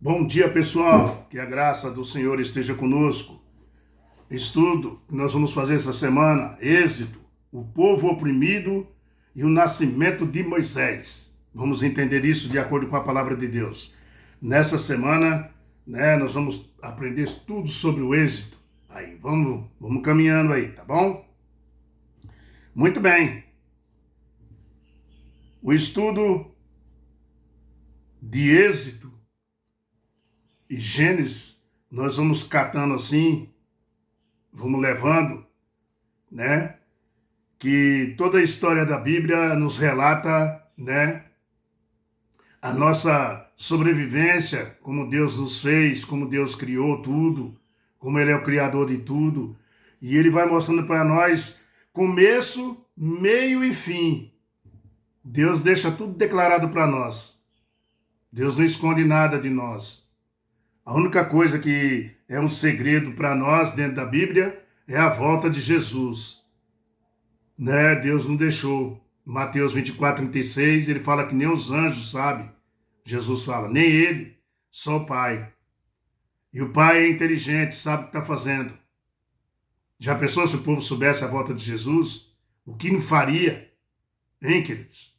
Bom dia, pessoal. Que a graça do Senhor esteja conosco. Estudo que nós vamos fazer essa semana, Êxodo, o povo oprimido e o nascimento de Moisés. Vamos entender isso de acordo com a palavra de Deus. Nessa semana, nós vamos aprender tudo sobre o Êxodo. Aí, vamos caminhando aí, tá bom? Muito bem. O estudo de Êxodo e Gênesis, nós vamos catando assim, vamos levando, que toda a história da Bíblia nos relata, a nossa sobrevivência, como Deus nos fez, como Deus criou tudo, como Ele é o Criador de tudo. E Ele vai mostrando para nós começo, meio e fim. Deus deixa tudo declarado para nós. Deus não esconde nada de nós. A única coisa que é um segredo para nós dentro da Bíblia é a volta de Jesus. Deus não deixou. Mateus 24:36, ele fala que nem os anjos sabem. Jesus fala, nem ele, só o Pai. E o Pai é inteligente, sabe o que está fazendo. Já pensou se o povo soubesse a volta de Jesus? O que não faria, hein, queridos?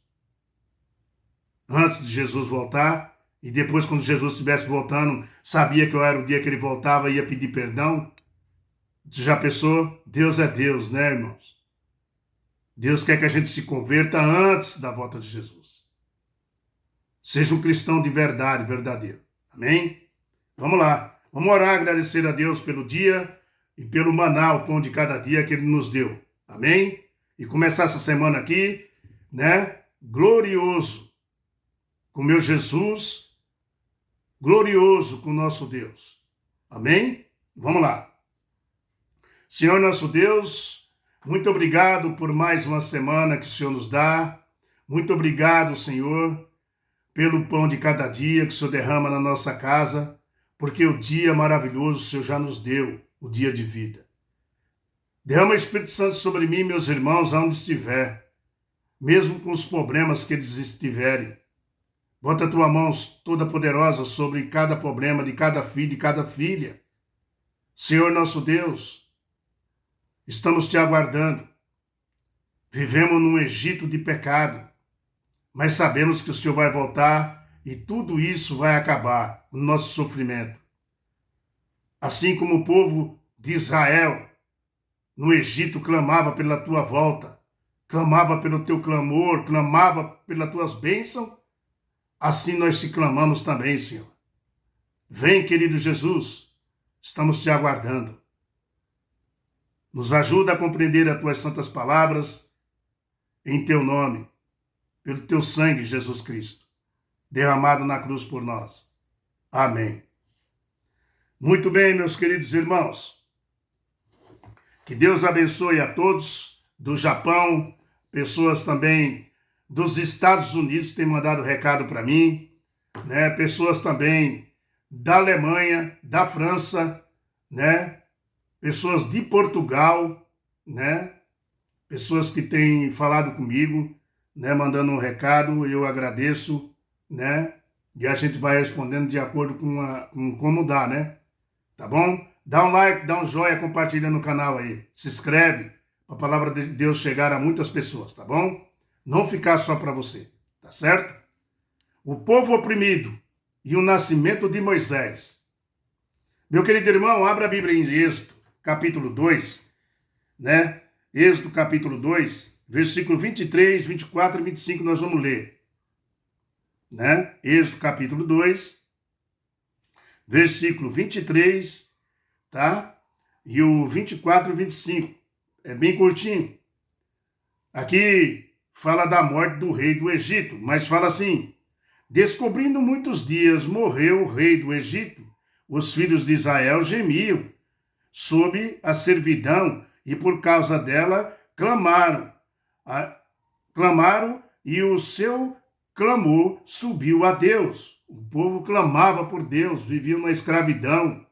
Antes de Jesus voltar, e depois, quando Jesus estivesse voltando, sabia que era o dia que ele voltava e ia pedir perdão? Você já pensou? Deus é Deus, né, irmãos? Deus quer que a gente se converta antes da volta de Jesus. Seja um cristão de verdade, verdadeiro. Amém? Vamos lá. Vamos orar, agradecer a Deus pelo dia e pelo maná, o pão de cada dia que Ele nos deu. Amém? E começar essa semana aqui, glorioso, com meu Jesus, glorioso com o nosso Deus. Amém? Vamos lá. Senhor nosso Deus, muito obrigado por mais uma semana que o Senhor nos dá. Muito obrigado, Senhor, pelo pão de cada dia que o Senhor derrama na nossa casa, porque o dia maravilhoso o Senhor já nos deu, o dia de vida. Derrama o Espírito Santo sobre mim, meus irmãos, aonde estiver, mesmo com os problemas que eles estiverem. Bota a tua mão toda poderosa sobre cada problema de cada filho e cada filha. Senhor nosso Deus, estamos te aguardando. Vivemos num Egito de pecado, mas sabemos que o Senhor vai voltar e tudo isso vai acabar, o nosso sofrimento. Assim como o povo de Israel no Egito clamava pela tua volta, clamava pelo teu clamor, clamava pelas tuas bênçãos, assim nós te clamamos também, Senhor. Vem, querido Jesus, estamos te aguardando. Nos ajuda a compreender as tuas santas palavras em teu nome, pelo teu sangue, Jesus Cristo, derramado na cruz por nós. Amém. Muito bem, meus queridos irmãos. Que Deus abençoe a todos do Japão, pessoas também dos Estados Unidos têm mandado recado para mim, pessoas também da Alemanha, da França, pessoas de Portugal, pessoas que têm falado comigo, mandando um recado, eu agradeço, e a gente vai respondendo de acordo com como dá, tá bom? Dá um like, dá um joinha, compartilha no canal aí, se inscreve, para a palavra de Deus chegar a muitas pessoas, tá bom? Não ficar só para você, tá certo? O povo oprimido e o nascimento de Moisés. Meu querido irmão, abra a Bíblia em Êxodo, capítulo 2, Êxodo, capítulo 2, versículo 23, 24 e 25, nós vamos ler. Êxodo, capítulo 2, versículo 23, tá? E o 24 e 25. É bem curtinho. Aqui fala da morte do rei do Egito, mas fala assim: descobrindo muitos dias, morreu o rei do Egito. Os filhos de Israel gemiam sob a servidão e por causa dela clamaram. Clamaram e o seu clamor subiu a Deus. O povo clamava por Deus, vivia uma escravidão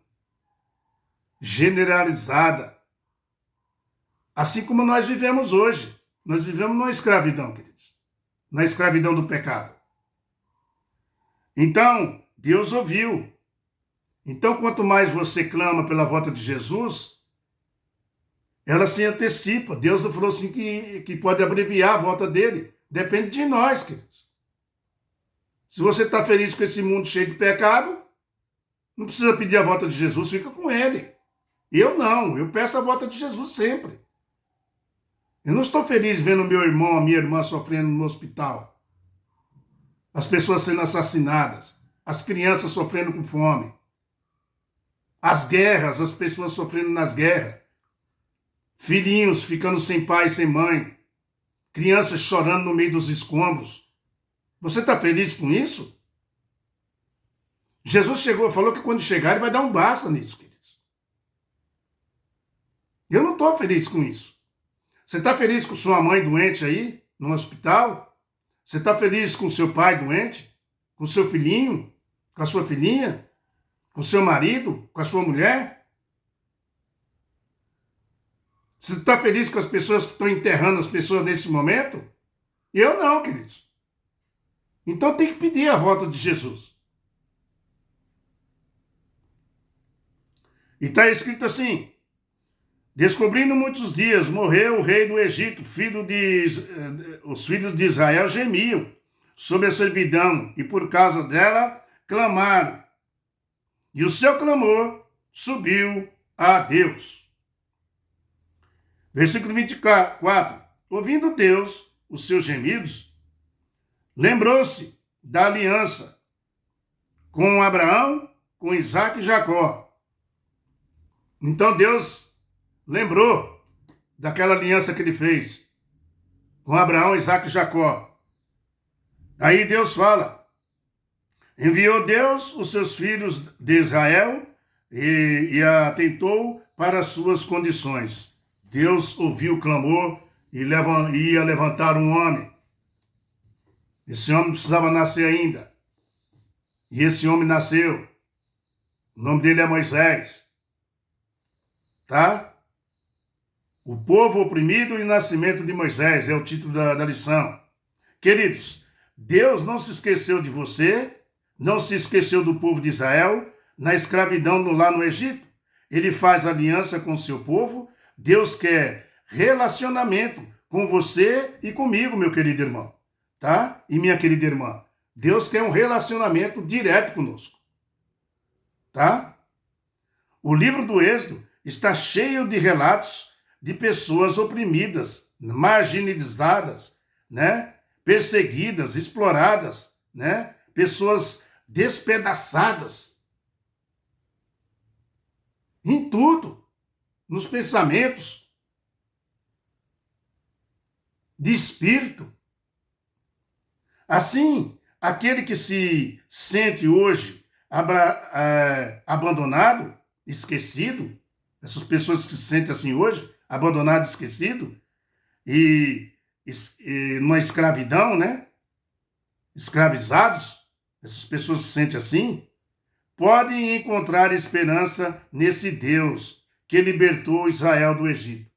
generalizada. Assim como nós vivemos hoje. Nós vivemos numa escravidão, queridos. Na escravidão do pecado. Então, Deus ouviu Então, quanto mais você clama pela volta de Jesus, ela se antecipa. Deus falou assim que pode abreviar a volta dele. Depende de nós, queridos. Se você está feliz com esse mundo cheio de pecado, não precisa pedir a volta de Jesus, fica com ele. Eu não, eu peço a volta de Jesus sempre. Eu não estou feliz vendo meu irmão, a minha irmã sofrendo no hospital. As pessoas sendo assassinadas. As crianças sofrendo com fome. As guerras, as pessoas sofrendo nas guerras. Filhinhos ficando sem pai e sem mãe. Crianças chorando no meio dos escombros. Você está feliz com isso? Jesus falou que quando chegar ele vai dar um basta nisso, queridos. Eu não estou feliz com isso. Você está feliz com sua mãe doente aí, no hospital? Você está feliz com seu pai doente? Com seu filhinho? Com a sua filhinha? Com seu marido? Com a sua mulher? Você está feliz com as pessoas que estão enterrando as pessoas nesse momento? Eu não, queridos. Então tem que pedir a volta de Jesus. E está escrito assim: descobrindo muitos dias, morreu o rei do Egito, os filhos de Israel gemiam sobre a servidão, e por causa dela clamaram. E o seu clamor subiu a Deus. Versículo 24. Ouvindo Deus os seus gemidos, lembrou-se da aliança com Abraão, com Isaque e Jacó. Então Deus lembrou daquela aliança que ele fez com Abraão, Isaque e Jacó. Aí Deus fala: enviou Deus os seus filhos de Israel e atentou para as suas condições. Deus ouviu o clamor e ia levantar um homem. Esse homem precisava nascer ainda. E esse homem nasceu. O nome dele é Moisés. Tá? O povo oprimido e o nascimento de Moisés é o título da lição. Queridos, Deus não se esqueceu de você, não se esqueceu do povo de Israel na escravidão lá no Egito. Ele faz aliança com o seu povo. Deus quer relacionamento com você e comigo, meu querido irmão. Tá? E minha querida irmã. Deus quer um relacionamento direto conosco. Tá? O livro do Êxodo está cheio de relatos de pessoas oprimidas, marginalizadas, né? Perseguidas, exploradas, né? Pessoas despedaçadas. Em tudo. Nos pensamentos. De espírito. Assim, aquele que se sente hoje abandonado, esquecido, essas pessoas que se sentem assim hoje, abandonado, esquecido, e numa escravidão, né? Escravizados, essas pessoas se sentem assim, podem encontrar esperança nesse Deus que libertou Israel do Egito.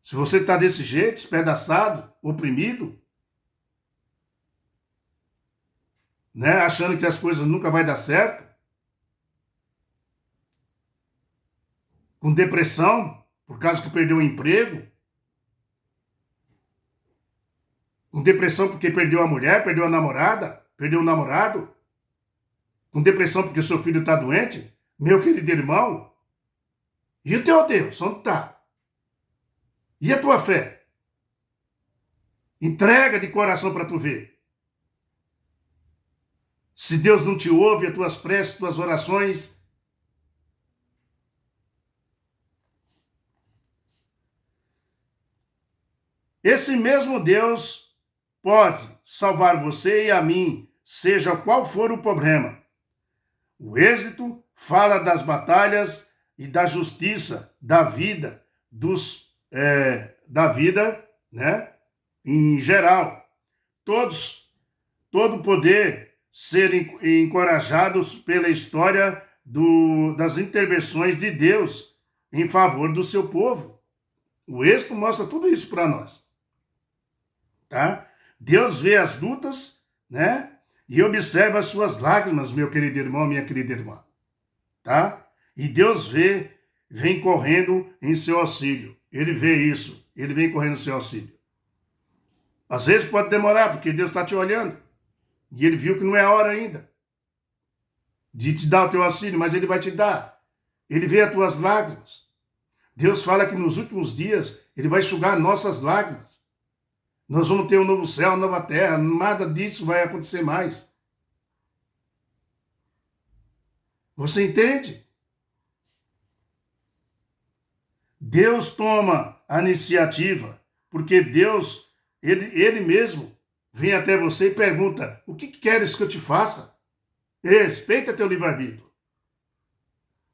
Se você está desse jeito, despedaçado, oprimido, né? Achando que as coisas nunca vai dar certo, com depressão, por causa que perdeu o emprego, com depressão porque perdeu a mulher, perdeu a namorada, perdeu o namorado, com depressão porque seu filho está doente, meu querido irmão, e o teu Deus, onde está? E a tua fé? Entrega de coração para tu ver. Se Deus não te ouve, as tuas preces, as tuas orações, esse mesmo Deus pode salvar você e a mim, seja qual for o problema. O Êxodo fala das batalhas e da justiça, da vida, né, em geral. Todo poder serem encorajados pela história das intervenções de Deus em favor do seu povo. O Êxodo mostra tudo isso para nós. Tá? Deus vê as lutas, né? e observa as suas lágrimas, meu querido irmão, minha querida irmã, tá? E Deus vem correndo em seu auxílio. Ele vê isso, ele vem correndo em seu auxílio. Às vezes pode demorar, porque Deus está te olhando. E ele viu que não é a hora ainda de te dar o teu auxílio, mas ele vai te dar. Ele vê as tuas lágrimas. Deus fala que nos últimos dias ele vai enxugar nossas lágrimas. Nós vamos ter um novo céu, uma nova terra, nada disso vai acontecer mais. Você entende? Deus toma a iniciativa, porque Deus, ele mesmo, vem até você e pergunta: o que queres que eu te faça? Respeita teu livre-arbítrio.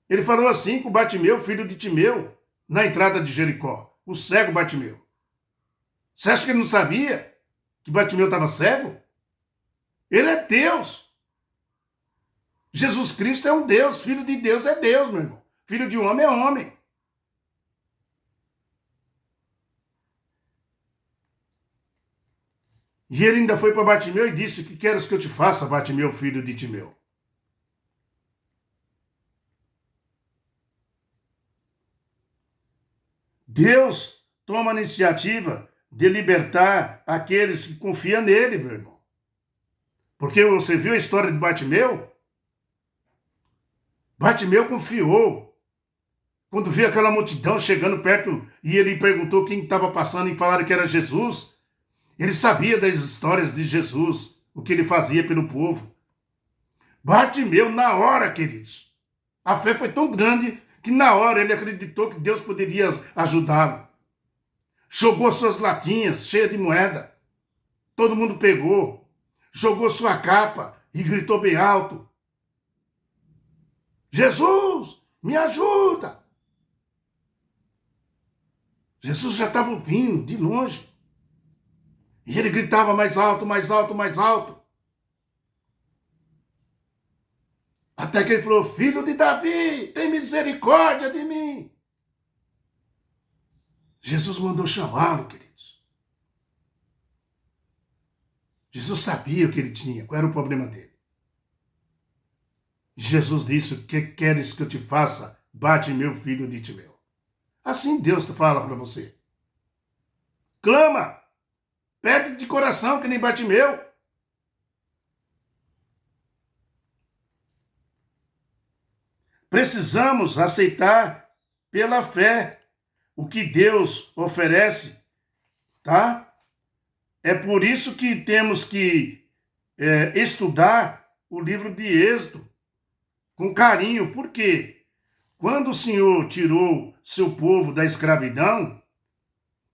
Ele falou assim com Bartimeu, filho de Timeu, na entrada de Jericó, o cego Bartimeu. Você acha que ele não sabia que Bartimeu estava cego? Ele é Deus. Jesus Cristo é um Deus, filho de Deus é Deus, meu irmão. Filho de homem é homem. E ele ainda foi para Bartimeu e disse: o que queres que eu te faça, Bartimeu, filho de Timeu? Deus toma a iniciativa de libertar aqueles que confiam nele, meu irmão. Porque você viu a história de Bartimeu? Bartimeu confiou. Quando viu aquela multidão chegando perto e ele perguntou quem estava passando e falaram que era Jesus, ele sabia das histórias de Jesus, o que ele fazia pelo povo. Bartimeu, na hora, queridos, a fé foi tão grande que na hora ele acreditou que Deus poderia ajudá-lo. Jogou suas latinhas cheias de moeda. Todo mundo pegou. Jogou sua capa e gritou bem alto: Jesus, me ajuda! Jesus já estava ouvindo de longe. E ele gritava mais alto, mais alto, mais alto. Até que ele falou: filho de Davi, tem misericórdia de mim. Jesus mandou chamá-lo, queridos. Jesus sabia o que ele tinha, qual era o problema dele. Jesus disse: o que queres que eu te faça, Bartimeu, filho de Timeu? Assim Deus fala para você. Clama, pede de coração, que nem Bartimeu. Precisamos aceitar pela fé o que Deus oferece, tá? É por isso que temos que estudar o livro de Êxodo com carinho. Por quê? Quando o Senhor tirou seu povo da escravidão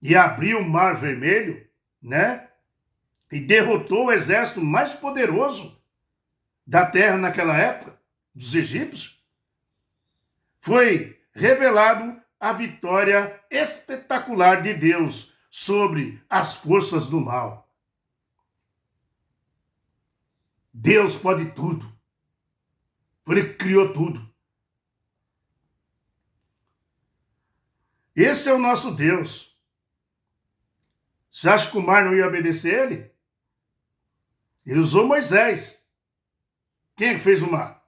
e abriu o Mar Vermelho, né? E derrotou o exército mais poderoso da terra naquela época, dos egípcios, foi revelado a vitória espetacular de Deus sobre as forças do mal. Deus pode tudo. Ele criou tudo. Esse é o nosso Deus. Você acha que o mar não ia obedecer ele? Ele usou Moisés. Quem é que fez o mar?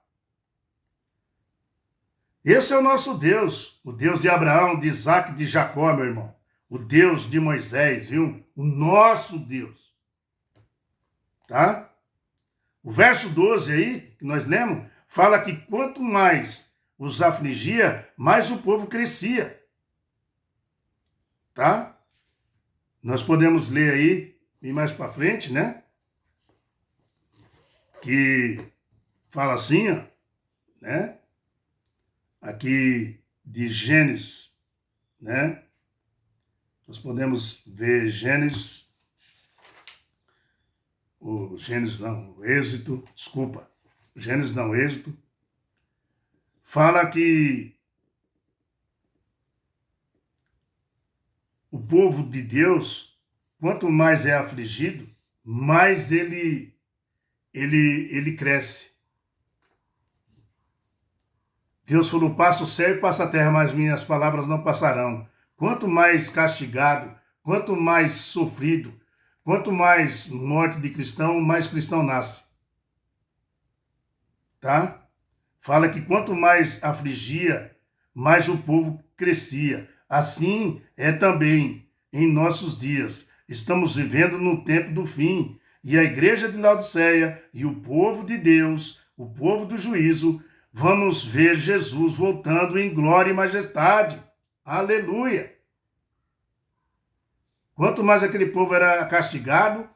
Esse é o nosso Deus, o Deus de Abraão, de Isaac e de Jacó, meu irmão. O Deus de Moisés, viu? O nosso Deus. Tá? O verso 12 aí, que nós lemos, fala que quanto mais os afligia, mais o povo crescia. Tá? Nós podemos ler aí, e mais para frente, né? Que fala assim, ó, né? Aqui de Gênesis, né? Nós podemos ver Gênesis, o Êxodo, desculpa, Gênesis não, Êxodo, fala que o povo de Deus, quanto mais é afligido, mais ele cresce. Deus falou: passa o céu e passa a terra, mas minhas palavras não passarão. Quanto mais castigado, quanto mais sofrido, quanto mais morte de cristão, mais cristão nasce. tá? Fala que quanto mais afligia, mais o povo crescia. Assim é também em nossos dias. Estamos vivendo no tempo do fim. E a igreja de Laodiceia e o povo de Deus, o povo do juízo, vamos ver Jesus voltando em glória e majestade. Aleluia! Quanto mais aquele povo era castigado,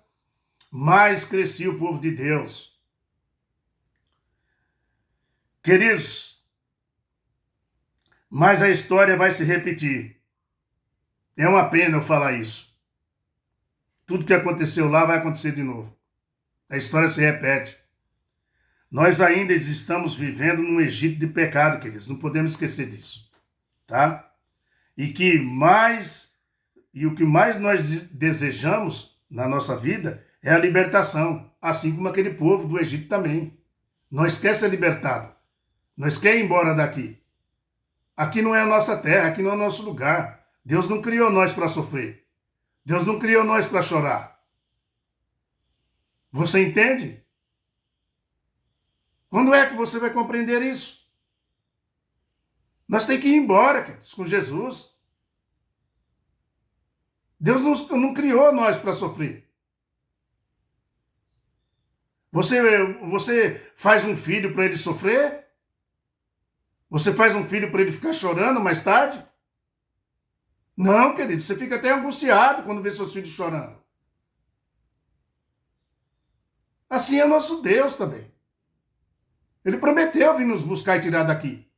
mais crescia o povo de Deus. Queridos, mas a história vai se repetir. É uma pena eu falar isso. Tudo que aconteceu lá vai acontecer de novo. A história se repete. Nós ainda estamos vivendo num Egito de pecado, queridos. Não podemos esquecer disso, tá? E o que mais nós desejamos na nossa vida é a libertação, assim como aquele povo do Egito também. Nós quer ser libertado. Nós quer ir embora daqui. Aqui não é a nossa terra, aqui não é o nosso lugar. Deus não criou nós para sofrer. Deus não criou nós para chorar. Você entende? Quando é que você vai compreender isso? Nós temos que ir embora, queridos, com Jesus. Deus não criou nós para sofrer. Você faz um filho para ele sofrer? Você faz um filho para ele ficar chorando mais tarde? Não, querido, você fica até angustiado quando vê seus filhos chorando. Assim é nosso Deus também. Ele prometeu vir nos buscar e tirar daqui.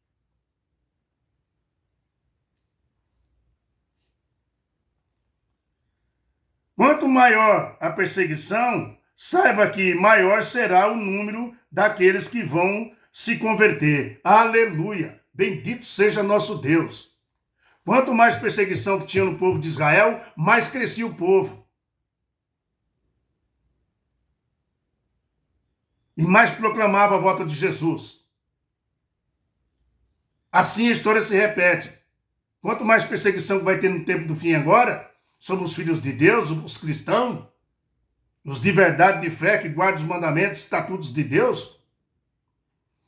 Quanto maior a perseguição, saiba que maior será o número daqueles que vão se converter. Aleluia! Bendito seja nosso Deus. Quanto mais perseguição que tinha no povo de Israel, mais crescia o povo. E mais proclamava a volta de Jesus. Assim a história se repete. Quanto mais perseguição que vai ter no tempo do fim agora, sobre os filhos de Deus, os cristãos, os de verdade, de fé, que guardam os mandamentos, estatutos de Deus,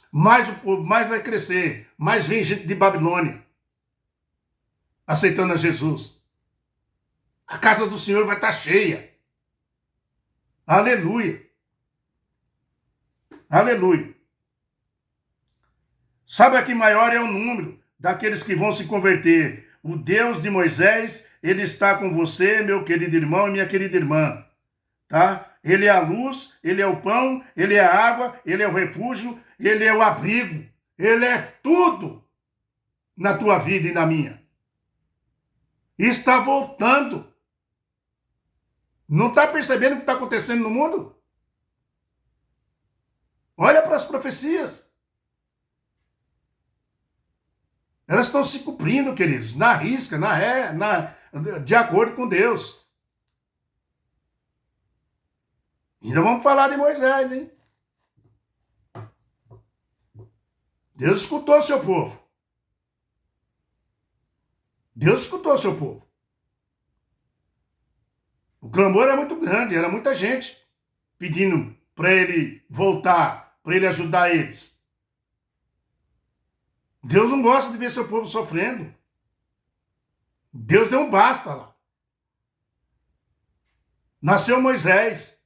mais o povo, mais vai crescer, mais vem gente de Babilônia aceitando a Jesus. A casa do Senhor vai estar cheia. Aleluia. Aleluia. Sabe que maior é o número daqueles que vão se converter. O Deus de Moisés, ele está com você, meu querido irmão e minha querida irmã. Tá? Ele é a luz, ele é o pão, ele é a água, ele é o refúgio, ele é o abrigo. Ele é tudo na tua vida e na minha. E está voltando. Não está percebendo o que está acontecendo no mundo? Olha para as profecias. Elas estão se cumprindo, queridos, na risca, de acordo com Deus. Ainda vamos falar de Moisés, hein? Deus escutou o seu povo. Deus escutou o seu povo. O clamor era muito grande, era muita gente pedindo para ele voltar, para ele ajudar eles. Deus não gosta de ver seu povo sofrendo. Deus deu um basta lá. Nasceu Moisés.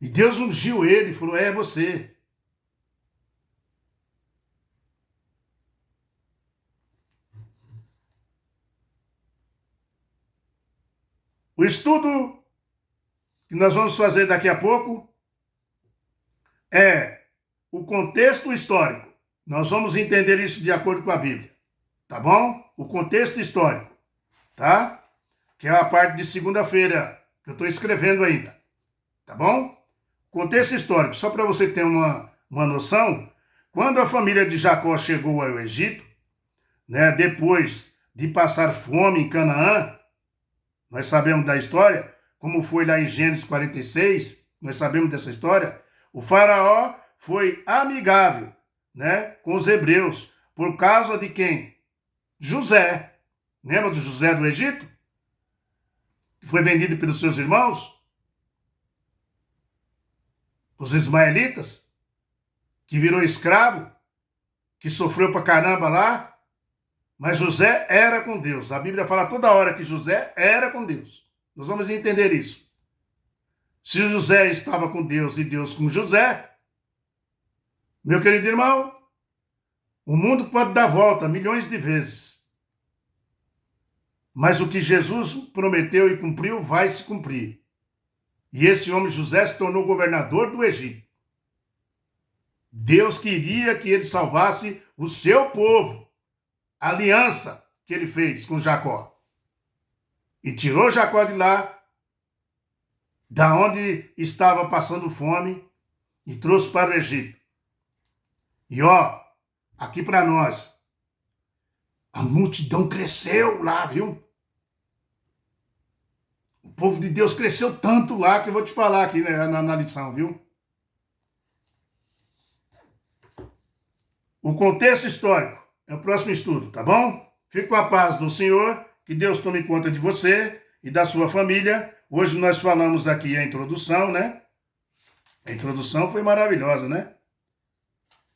E Deus ungiu ele e falou, é você. O estudo que nós vamos fazer daqui a pouco é o contexto histórico. Nós vamos entender isso de acordo com a Bíblia. Tá bom? O contexto histórico. Tá? Que é a parte de segunda-feira que eu estou escrevendo ainda. Tá bom? Contexto histórico. Só para você ter uma noção, quando a família de Jacó chegou ao Egito, né, depois de passar fome em Canaã, nós sabemos da história, como foi lá em Gênesis 46, nós sabemos dessa história, o faraó foi amigável, né, com os hebreus, por causa de quem? José. Lembra do José do Egito? Que foi vendido pelos seus irmãos? os ismaelitas, que virou escravo, que sofreu pra caramba lá, mas José era com Deus. A Bíblia fala toda hora que José era com Deus. Nós vamos entender isso. Se José estava com Deus e Deus com José, meu querido irmão, o mundo pode dar volta milhões de vezes. Mas o que Jesus prometeu e cumpriu vai se cumprir. E esse homem José se tornou governador do Egito. Deus queria que ele salvasse o seu povo. A aliança que ele fez com Jacó. E tirou Jacó de lá, da onde estava passando fome, e trouxe para o Egito. E ó, aqui para nós, a multidão cresceu lá, viu? O povo de Deus cresceu tanto lá que eu vou te falar aqui, né, na lição, viu? O contexto histórico é o próximo estudo, tá bom? Fique com a paz do Senhor, que Deus tome conta de você e da sua família. Hoje nós falamos aqui a introdução, né? A introdução foi maravilhosa, né?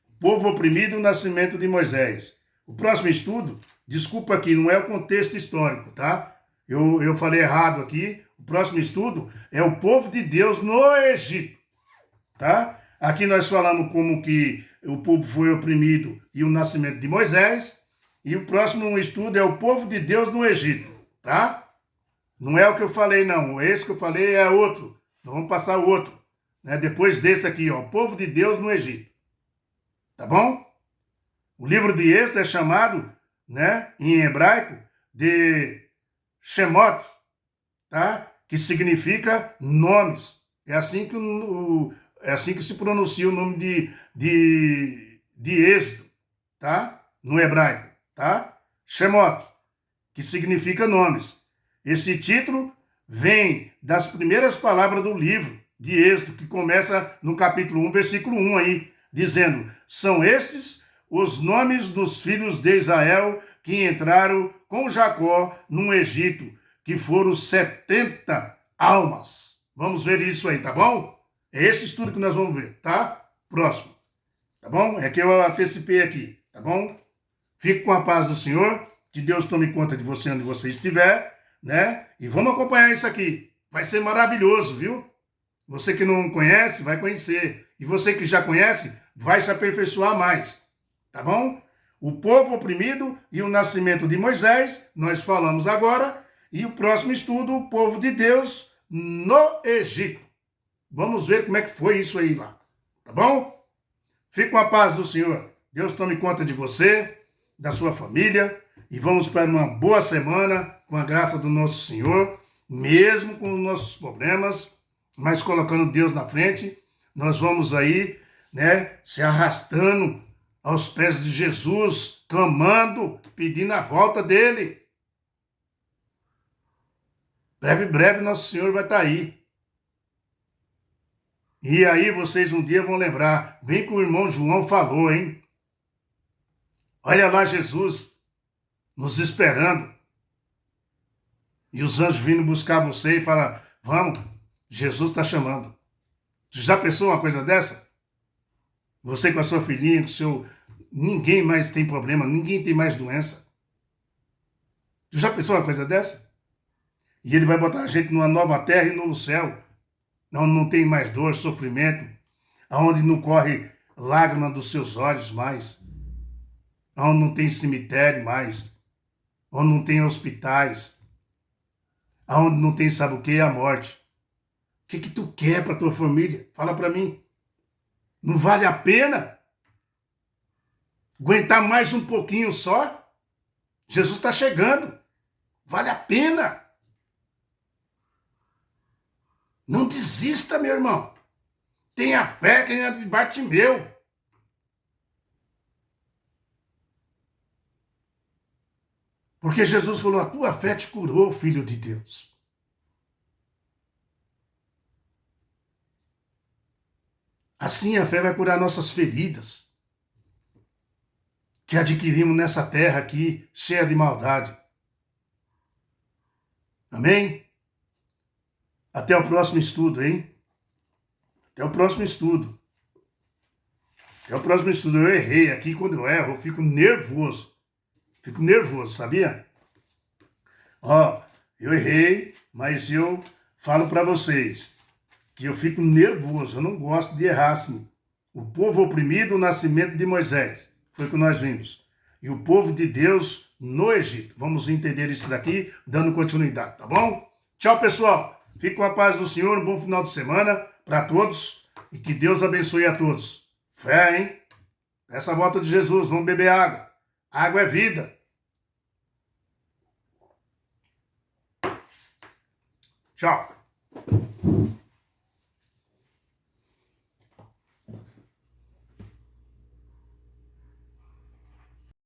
O povo oprimido, o nascimento de Moisés. O próximo estudo, desculpa aqui, não é o contexto histórico, tá? Eu falei errado aqui. O próximo estudo é o povo de Deus no Egito, tá? Aqui nós falamos como que o povo foi oprimido e o nascimento de Moisés. E o próximo estudo é o povo de Deus no Egito, tá? Não é o que eu falei, não. Esse que eu falei é outro. Nós vamos passar o outro, né? Depois desse aqui, ó, o povo de Deus no Egito. Tá bom? O livro de Êxodo é chamado, né, em hebraico, de Shemot, tá? Que significa nomes. É assim que se pronuncia o nome de Êxodo, tá? No hebraico, tá? Shemot, que significa nomes. Esse título vem das primeiras palavras do livro de Êxodo, que começa no capítulo 1, versículo 1 aí, dizendo: são estes os nomes dos filhos de Israel que entraram com Jacó no Egito, que foram 70 almas. Vamos ver isso aí, tá bom? É esse estudo que nós vamos ver, tá? Próximo. Tá bom? É que eu antecipei aqui, tá bom? Fique com a paz do Senhor, que Deus tome conta de você onde você estiver, né? E vamos acompanhar isso aqui. Vai ser maravilhoso, viu? Você que não conhece, vai conhecer. E você que já conhece, vai se aperfeiçoar mais. Tá bom? O povo oprimido e o nascimento de Moisés, nós falamos agora. E o próximo estudo, o povo de Deus no Egito. Vamos ver como é que foi isso aí lá. Tá bom? Fique com a paz do Senhor. Deus tome conta de você, da sua família. E vamos para uma boa semana, com a graça do nosso Senhor. Mesmo com os nossos problemas, mas colocando Deus na frente, nós vamos aí, né, se arrastando aos pés de Jesus, clamando, pedindo a volta dele. Breve, nosso Senhor vai estar aí. E aí vocês um dia vão lembrar, bem que o irmão João falou, hein? Olha lá Jesus nos esperando. E os anjos vindo buscar você e falar: vamos, Jesus está chamando. Você já pensou uma coisa dessa? Você com a sua filhinha, com o seu... Ninguém mais tem problema, ninguém tem mais doença. Você já pensou uma coisa dessa? E ele vai botar a gente numa nova terra e um novo céu, onde não tem mais dor, sofrimento, onde não corre lágrima dos seus olhos mais, onde não tem cemitério mais, onde não tem hospitais, onde não tem, sabe o que? A morte. O que tu quer para tua família? Fala para mim. Não vale a pena aguentar mais um pouquinho só? Jesus está chegando. Vale a pena. Não desista, meu irmão. Tenha fé que nem a de Bartimeu. Porque Jesus falou: a tua fé te curou, filho de Deus. Assim a fé vai curar nossas feridas que adquirimos nessa terra aqui, cheia de maldade. Amém? Até o próximo estudo, hein? Até o próximo estudo. Até o próximo estudo. Eu errei aqui. Quando eu erro, eu fico nervoso. Fico nervoso, sabia? Ó, eu errei, mas eu falo para vocês que eu fico nervoso. Eu não gosto de errar assim. O povo oprimido, o nascimento de Moisés. Foi o que nós vimos. E o povo de Deus no Egito. Vamos entender isso daqui, dando continuidade, tá bom? Tchau, pessoal. Fique com a paz do Senhor. Um bom final de semana para todos. E que Deus abençoe a todos. Fé, hein? Essa volta de Jesus. Vamos beber água. Água é vida. Tchau.